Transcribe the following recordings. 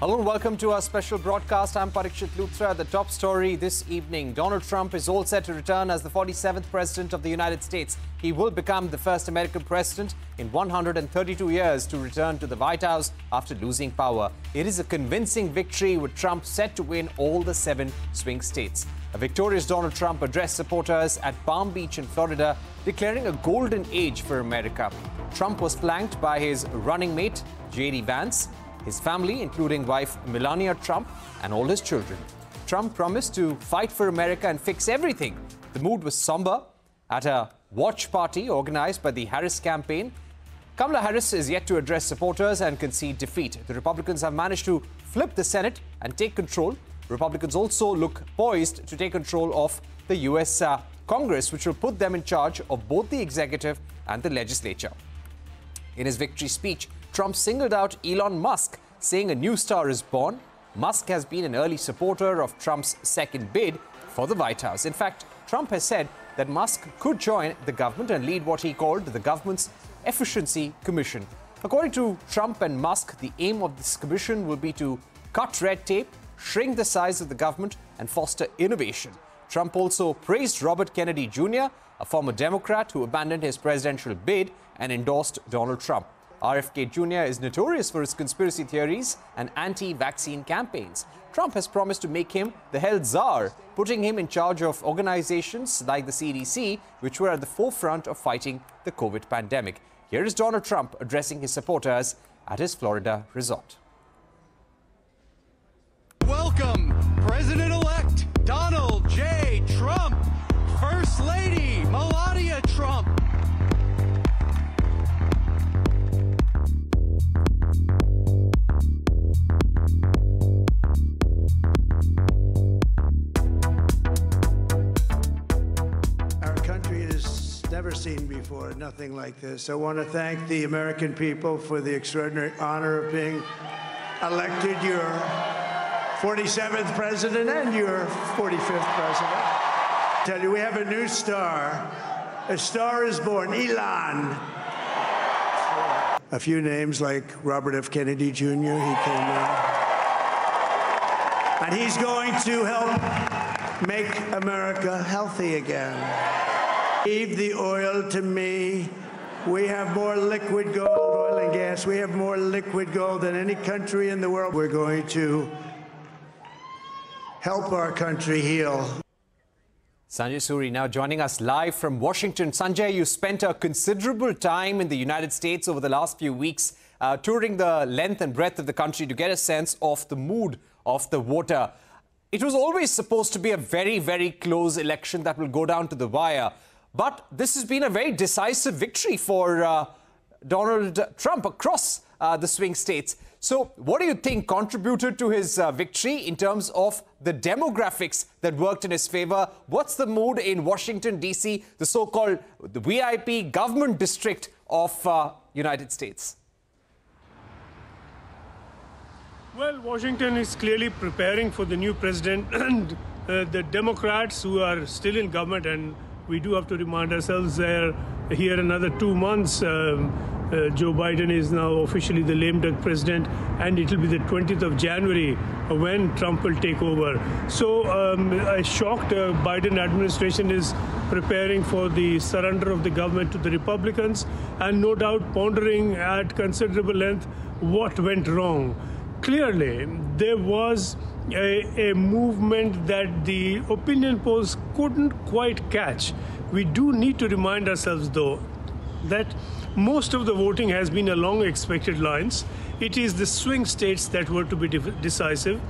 Hello and welcome to our special broadcast. I'm Parikshit Luthra. The top story this evening. Donald Trump is all set to return as the 47th President of the United States. He will become the first American president in 132 years to return to the White House after losing power. It is a convincing victory with Trump set to win all the 7 swing states. A victorious Donald Trump addressed supporters at Palm Beach in Florida, declaring a golden age for America. Trump was flanked by his running mate, J.D. Vance, his family, including wife Melania Trump, and all his children. Trump promised to fight for America and fix everything. The mood was somber at a watch party organized by the Harris campaign. Kamala Harris is yet to address supporters and concede defeat. The Republicans have managed to flip the Senate and take control. Republicans also look poised to take control of the U.S. Congress, which will put them in charge of both the executive and the legislature. In his victory speech, Trump singled out Elon Musk, saying a new star is born. Musk has been an early supporter of Trump's second bid for the White House. In fact, Trump has said that Musk could join the government and lead what he called the government's Efficiency Commission. According to Trump and Musk, the aim of this commission will be to cut red tape, shrink the size of the government, and foster innovation. Trump also praised Robert Kennedy Jr., a former Democrat who abandoned his presidential bid and endorsed Donald Trump. RFK Jr. is notorious for his conspiracy theories and anti-vaccine campaigns. Trump has promised to make him the health czar, putting him in charge of organizations like the CDC, which were at the forefront of fighting the COVID pandemic. Here is Donald Trump addressing his supporters at his Florida resort. Welcome, President-elect Donald J. Trump, First Lady Melania Trump. Never seen before, nothing like this. I want to thank the American people for the extraordinary honor of being elected your 47th president and your 45th president. I tell you, we have a new star. A star is born, Elon. A few names like Robert F. Kennedy Jr., he came in. And he's going to help make America healthy again. Leave the oil to me. We have more liquid gold, oil and gas. We have more liquid gold than any country in the world. We're going to help our country heal. Sanjay Suri now joining us live from Washington. Sanjay, you spent a considerable time in the United States over the last few weeks, touring the length and breadth of the country to get a sense of the mood of the voter. It was always supposed to be a very, very close election that will go down to the wire. But this has been a very decisive victory for Donald Trump across the swing states. So what do you think contributed to his victory in terms of the demographics that worked in his favor? What's the mood in Washington, D.C., the so-called the VIP government district of United States? Well, Washington is clearly preparing for the new president and the Democrats who are still in government, and we do have to remind ourselves they're here another 2 months. Joe Biden is now officially the lame duck president, and it will be the 20th of January when Trump will take over. So a shocked Biden administration is preparing for the surrender of the government to the Republicans, and no doubt pondering at considerable length what went wrong. Clearly, there was a movement that the opinion polls couldn't quite catch. We do need to remind ourselves, though, that most of the voting has been along expected lines. It is the swing states that were to be decisive.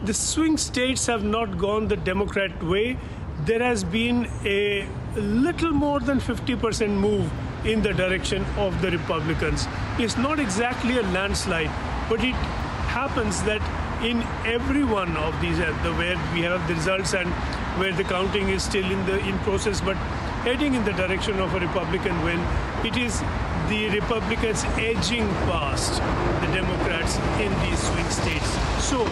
The swing states have not gone the Democrat way. There has been a little more than 50% move in the direction of the Republicans. It's not exactly a landslide, but it happens that in every one of these, where we have the results and where the counting is still in process, but heading in the direction of a Republican win, it is the Republicans edging past the Democrats in these swing states. So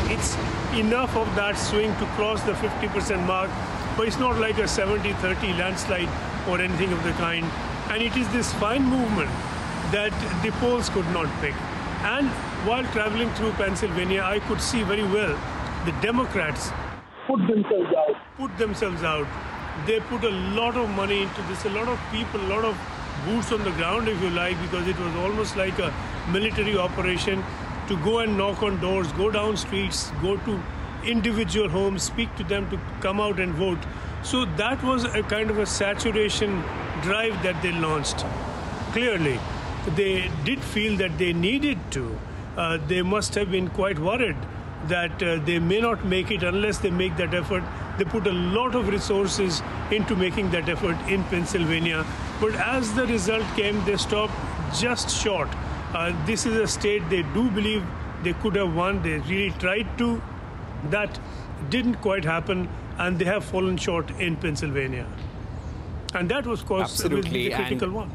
it's enough of that swing to cross the 50% mark, but it's not like a 70-30 landslide or anything of the kind. And it is this fine movement that the polls could not pick. And while traveling through Pennsylvania, I could see very well the Democrats put themselves out. They put a lot of money into this, a lot of people, a lot of boots on the ground, if you like, because it was almost like a military operation to go and knock on doors, go down streets, go to individual homes, speak to them to come out and vote. So that was a kind of a saturation drive that they launched. Clearly, they did feel that they needed to. They must have been quite worried that they may not make it unless they make that effort. They put a lot of resources into making that effort in Pennsylvania. But as the result came, they stopped just short. This is a state they do believe they could have won. They really tried to. That didn't quite happen, and they have fallen short in Pennsylvania. And that was, of course, the critical one.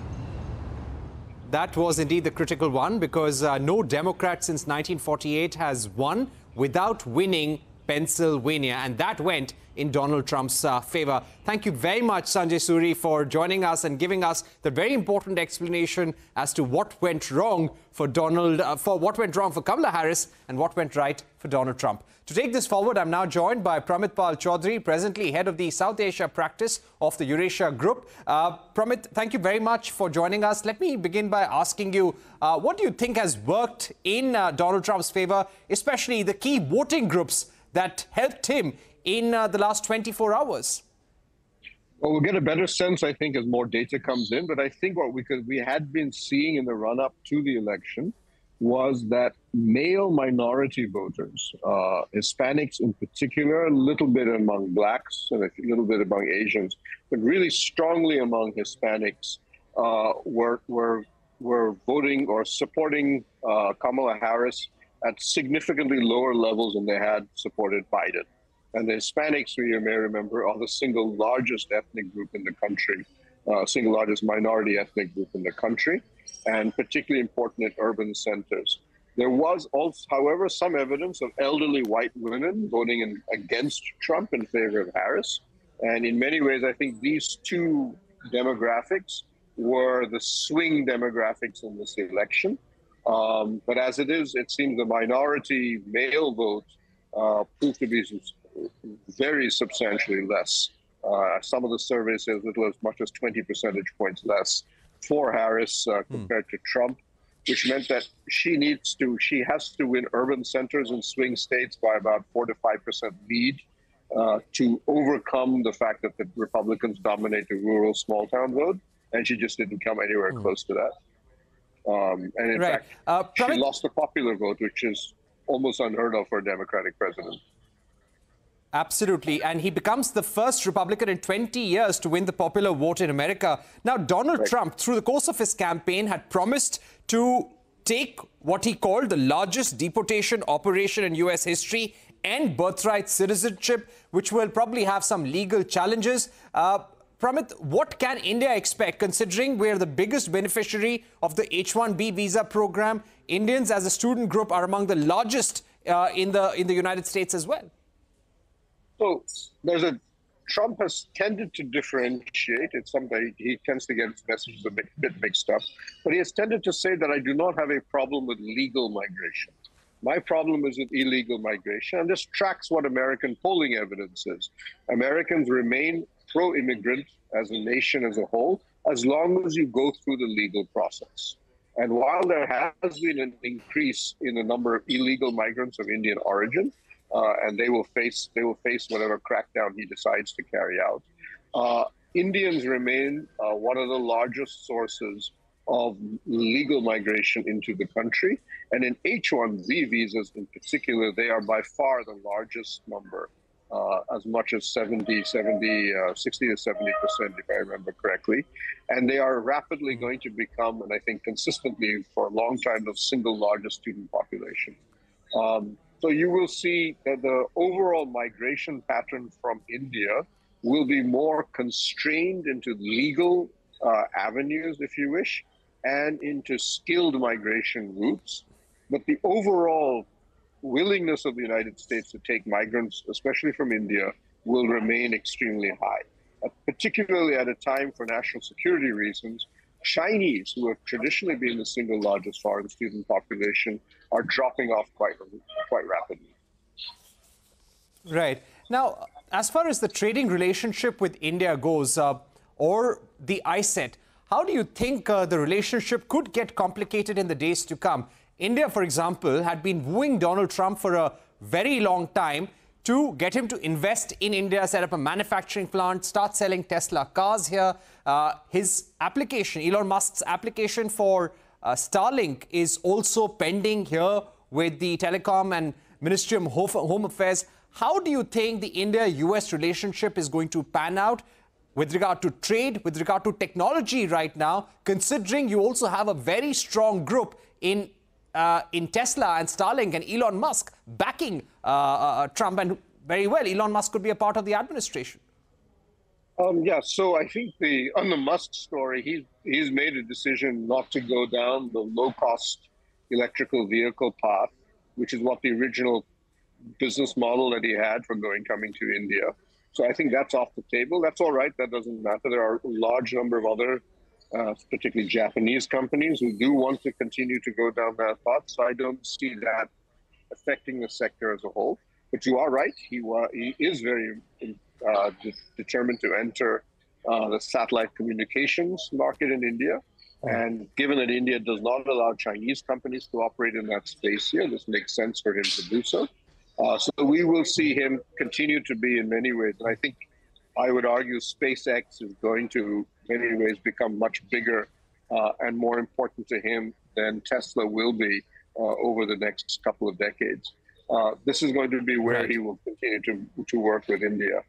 That was indeed the critical one, because no Democrat since 1948 has won without winning Pennsylvania, and that went in Donald Trump's favor. Thank you very much, Sanjay Suri, for joining us and giving us the very important explanation as to what went wrong for Kamala Harris and what went right for Donald Trump. To take this forward, I'm now joined by Pramit Chaudhari, presently head of the South Asia practice of the Eurasia Group. Pramit, thank you very much for joining us. Let me begin by asking you, what do you think has worked in Donald Trump's favor, especially the key voting groups that helped him in the last 24 hours? Well, we'll get a better sense, I think, as more data comes in. But I think what we had been seeing in the run-up to the election was that male minority voters, Hispanics in particular, a little bit among blacks and a little bit among Asians, but really strongly among Hispanics, were voting or supporting Kamala Harris at significantly lower levels than they had supported Biden. And the Hispanics, you may remember, are the single largest ethnic group in the country, single largest minority ethnic group in the country, and particularly important in urban centers. There was also, however, some evidence of elderly white women voting against Trump in favor of Harris. And in many ways, I think these two demographics were the swing demographics in this election. But as it is, it seems the minority male vote proved to be very substantially less. Some of the surveys say as little as much as 20 percentage points less for Harris compared to Trump, which meant that she has to win urban centers and swing states by about 4 to 5% lead to overcome the fact that the Republicans dominate the rural small town vote, and she just didn't come anywhere close to that. And in fact, she lost the popular vote, which is almost unheard of for a Democratic president. Absolutely. And he becomes the first Republican in 20 years to win the popular vote in America. Now, Donald Trump, through the course of his campaign, had promised to take what he called the largest deportation operation in U.S. history and birthright citizenship, which will probably have some legal challenges. Pramit, what can India expect, considering we're the biggest beneficiary of the H-1B visa program? Indians as a student group are among the largest in the United States as well. So Trump has tended to differentiate. It's something he tends to get his messages a bit mixed up. But he has tended to say that I do not have a problem with legal migration. My problem is with illegal migration. And this tracks what American polling evidence is. Americans remain pro-immigrant as a nation as a whole, as long as you go through the legal process. And while there has been an increase in the number of illegal migrants of Indian origin, and they will face whatever crackdown he decides to carry out, Indians remain one of the largest sources of legal migration into the country. And in H-1B visas in particular, they are by far the largest number, as much as 60 to 70%, if I remember correctly. And they are rapidly going to become, and I think consistently for a long time, the single largest student population. So you will see that the overall migration pattern from India will be more constrained into legal avenues, if you wish, and into skilled migration routes. But the overall willingness of the United States to take migrants, especially from India, will remain extremely high, particularly at a time for national security reasons. Chinese, who have traditionally been the single largest foreign student population, are dropping off quite rapidly. Right. Now, as far as the trading relationship with India goes, or the ISET, how do you think the relationship could get complicated in the days to come? India, for example, had been wooing Donald Trump for a very long time to get him to invest in India, set up a manufacturing plant, start selling Tesla cars here. His application, Elon Musk's application for Starlink, is also pending here with the Telecom and Ministry of Home Affairs. How do you think the India-US relationship is going to pan out with regard to trade, with regard to technology right now, considering you also have a very strong group in Tesla and Starlink and Elon Musk backing Trump, and very well, Elon Musk could be a part of the administration? Yeah, so I think on the Musk story, he's made a decision not to go down the low-cost electrical vehicle path, which is what the original business model that he had for coming to India. So I think that's off the table. That's all right. That doesn't matter. There are a large number of other, particularly Japanese companies, who do want to continue to go down that path. So I don't see that affecting the sector as a whole. But you are right. He is very determined to enter the satellite communications market in India. And given that India does not allow Chinese companies to operate in that space here, this makes sense for him to do so. So we will see him continue to be in many ways. And I think I would argue SpaceX is going to, in many ways, become much bigger and more important to him than Tesla will be over the next couple of decades. This is going to be where he will continue to work with India.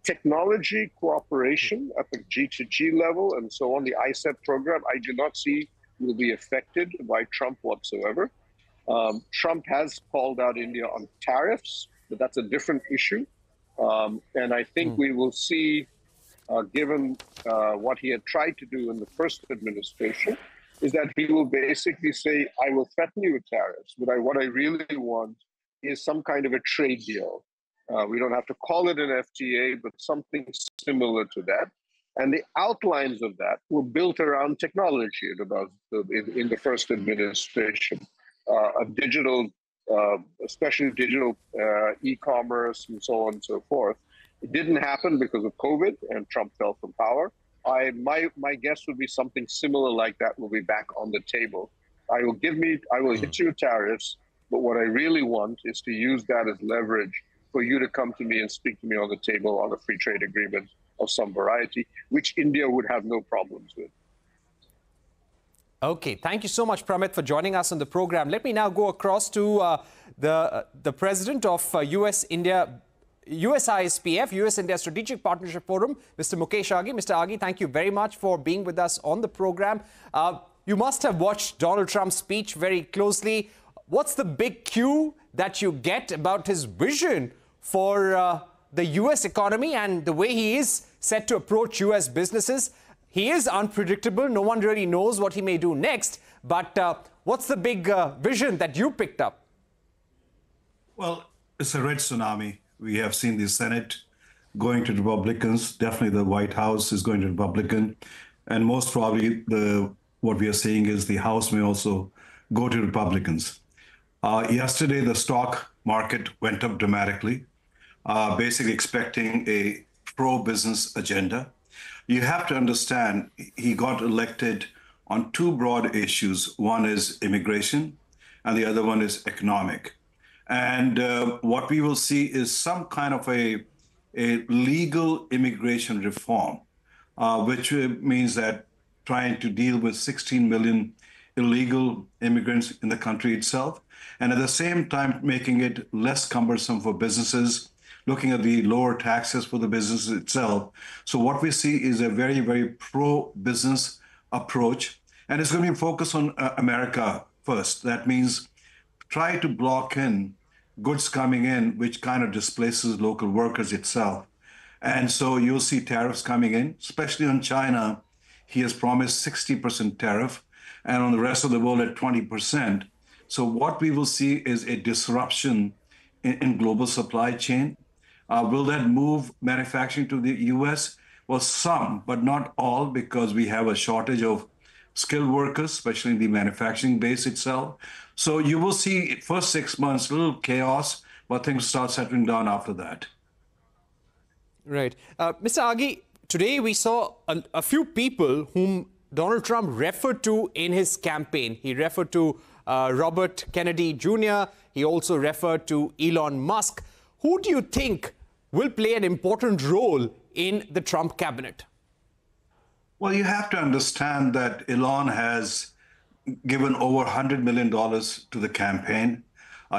Technology cooperation at the G2G level and so on, the ISET program, I do not see will be affected by Trump whatsoever. Trump has called out India on tariffs, but that's a different issue. And I think we will see, given what he had tried to do in the first administration, is that he will basically say, I will threaten you with tariffs, but what I really want is some kind of a trade deal. We don't have to call it an FTA, but something similar to that. And the outlines of that were built around technology in the first administration. Digital, especially digital e-commerce and so on and so forth. It didn't happen because of COVID and Trump fell from power. My guess would be something similar like that will be back on the table. I will hit you with tariffs, but what I really want is to use that as leverage for you to come to me and speak to me on the table on a free trade agreement of some variety, which India would have no problems with. Okay, thank you so much, Pramit, for joining us on the program. Let me now go across to the president of USISPF, US-India Strategic Partnership Forum, Mr. Mukesh Aghi. Mr. Aghi, thank you very much for being with us on the program. You must have watched Donald Trump's speech very closely. What's the big cue that you get about his vision for the US economy and the way he is set to approach US businesses? He is unpredictable. No one really knows what he may do next. But what's the big vision that you picked up? Well, it's a red tsunami. We have seen the Senate going to Republicans. Definitely the White House is going to Republican. And most probably what we are seeing is the House may also go to Republicans. Yesterday, the stock market went up dramatically, basically expecting a pro-business agenda. You have to understand, he got elected on two broad issues. One is immigration, and the other one is economic. And what we will see is some kind of a legal immigration reform, which means that trying to deal with 16 million illegal immigrants in the country itself, and at the same time making it less cumbersome for businesses, looking at the lower taxes for the business itself. So what we see is a very, very pro-business approach, and it's going to be focused on America first. That means try to block in goods coming in, which kind of displaces local workers itself. And so you'll see tariffs coming in, especially on China. He has promised 60% tariff, and on the rest of the world at 20%. So what we will see is a disruption in global supply chain. Will that move manufacturing to the US? Well, some, but not all, because we have a shortage of skilled workers, especially in the manufacturing base itself. So you will see first 6 months, a little chaos, but things start settling down after that. Right. Mr. Aghi, today we saw a few people whom Donald Trump referred to in his campaign. He referred to Robert Kennedy Jr. He also referred to Elon Musk. Who do you think will play an important role in the Trump cabinet? Well, you have to understand that Elon has given over $100 million to the campaign.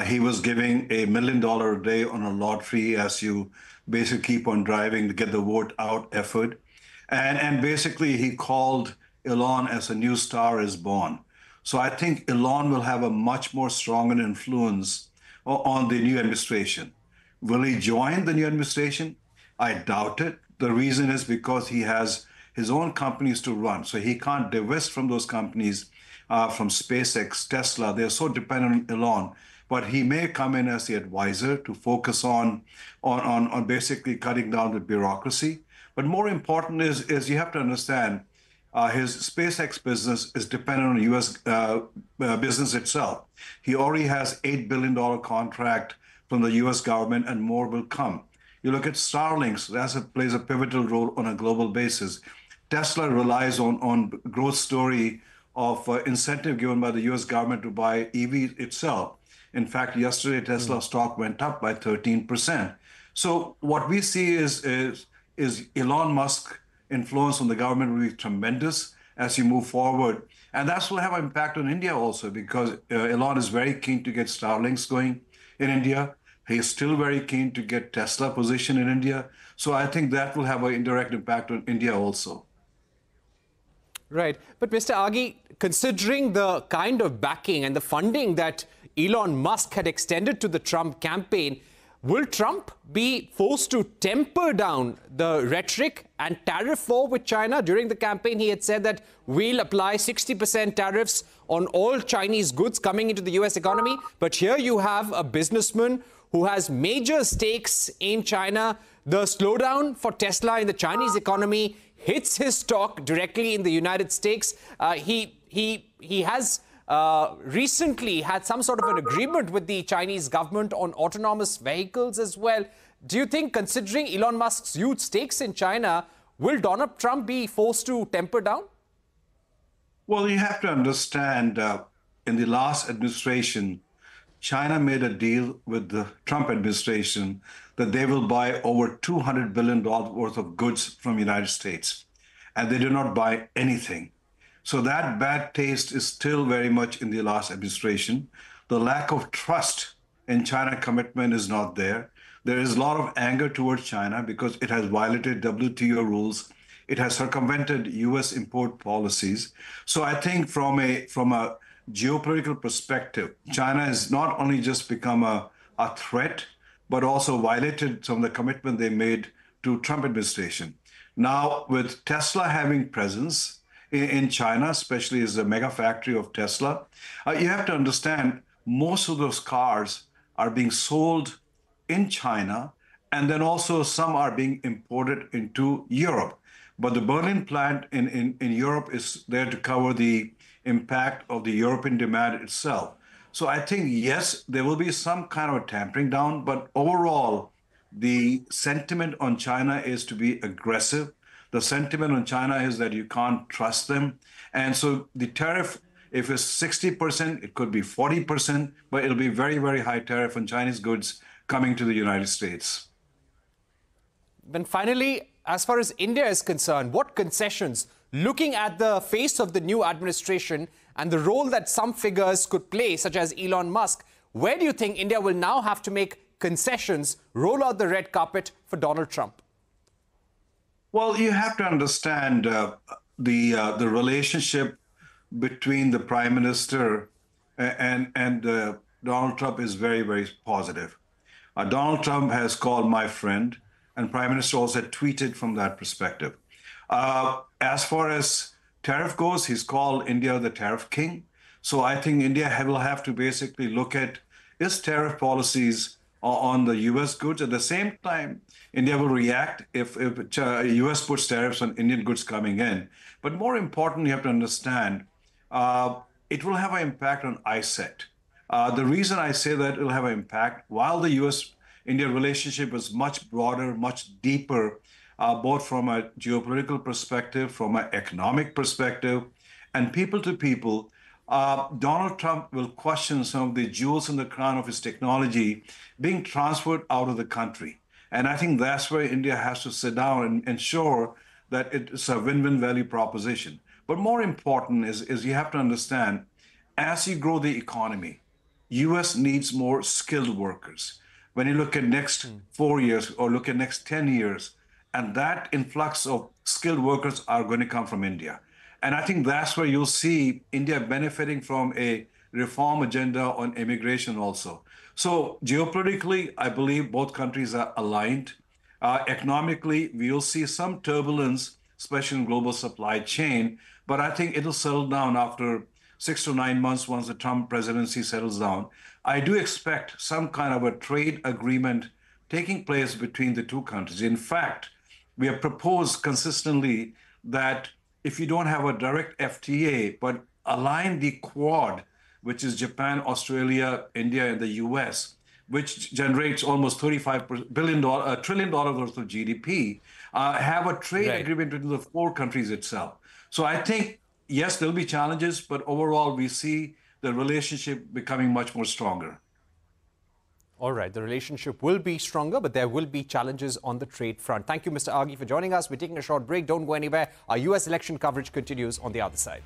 He was giving $1 million a day on a lottery as you basically keep on driving to get the vote out effort. And basically he called Elon as a new star is born. So I think Elon will have a much more stronger influence on the new administration. Will he join the new administration? I doubt it. The reason is because he has his own companies to run. So he can't divest from those companies, from SpaceX, Tesla. They're so dependent on Elon. But he may come in as the advisor to focus on basically cutting down the bureaucracy. But more important is you have to understand his SpaceX business is dependent on U.S. Business itself. He already has $8 billion contract from the U.S. government, and more will come. You look at Starlink, that plays a pivotal role on a global basis. Tesla relies on growth story of incentive given by the U.S. government to buy EV itself. In fact, yesterday, Tesla stock went up by 13%. So what we see is Elon Musk influence on the government will be tremendous as you move forward. And that will have an impact on India also, because Elon is very keen to get Starlinks going in India. He is still very keen to get Tesla position in India. So I think that will have an indirect impact on India also. Right. But Mr. Aghi, considering the kind of backing and the funding that Elon Musk had extended to the Trump campaign, will Trump be forced to temper down the rhetoric and tariff war with China? During the campaign, he had said that we'll apply 60% tariffs on all Chinese goods coming into the U.S. economy. But here you have a businessman who has major stakes in China. The slowdown for Tesla in the Chinese economy hits his stock directly in the United States. He has recently had some sort of an agreement with the Chinese government on autonomous vehicles as well. Do you think, considering Elon Musk's huge stakes in China, will Donald Trump be forced to temper down? Well, you have to understand, in the last administration, China made a deal with the Trump administration that they will buy over $200 billion worth of goods from the United States. And they did not buy anything. So that bad taste is still very much in the last administration. The lack of trust in China commitment is not there. There is a lot of anger towards China because it has violated WTO rules. It has circumvented U.S. import policies. So I think from a geopolitical perspective, China has not only just become a threat, but also violated some of the commitment they made to Trump administration. Now, with Tesla having presence in China, especially as a mega factory of Tesla, you have to understand most of those cars are being sold in China, and then also some are being imported into Europe. But the Berlin plant in Europe is there to cover the impact of the European demand itself. So I think, yes, there will be some kind of a tampering down, but overall, the sentiment on China is to be aggressive. The sentiment on China is that you can't trust them. And so the tariff, if it's 60%, it could be 40%, but it'll be very, very high tariff on Chinese goods coming to the United States. Then finally, as far as India is concerned, what concessions, looking at the face of the new administration and the role that some figures could play, such as Elon Musk, where do you think India will now have to make concessions, roll out the red carpet for Donald Trump? Well, you have to understand the relationship between the Prime Minister and Donald Trump is very, very positive. Donald Trump has called my friend, and Prime Minister also tweeted from that perspective. As far as tariff goes, he's called India the tariff king. So I think India will have to basically look at its tariff policies on the U.S. goods. At the same time, India will react if U.S. puts tariffs on Indian goods coming in. But more important, you have to understand, it will have an impact on ISET. The reason I say that it will have an impact, while the U.S.-India relationship is much broader, much deeper, both from a geopolitical perspective, from an economic perspective, and people to people, Donald Trump will question some of the jewels in the crown of his technology being transferred out of the country. And I think that's where India has to sit down and ensure that it's a win-win value proposition. But more important is you have to understand, as you grow the economy, U.S. needs more skilled workers. When you look at next 4 years or look at next 10 years, and that influx of skilled workers are going to come from India. And I think that's where you'll see India benefiting from a reform agenda on immigration also. So geopolitically, I believe both countries are aligned. Economically, we'll see some turbulence, especially in global supply chain, but I think it'll settle down after 6 to 9 months once the Trump presidency settles down. I do expect some kind of a trade agreement taking place between the two countries. In fact, we have proposed consistently that if you don't have a direct FTA, but align the Quad, which is Japan, Australia, India, and the US, which generates almost $35 trillion worth of GDP, have a trade agreement between the four countries itself. So I think, yes, there'll be challenges, but overall, we see the relationship becoming much more stronger. All right, the relationship will be stronger, but there will be challenges on the trade front. Thank you, Mr. Aghi, for joining us. We're taking a short break. Don't go anywhere. Our US election coverage continues on the other side.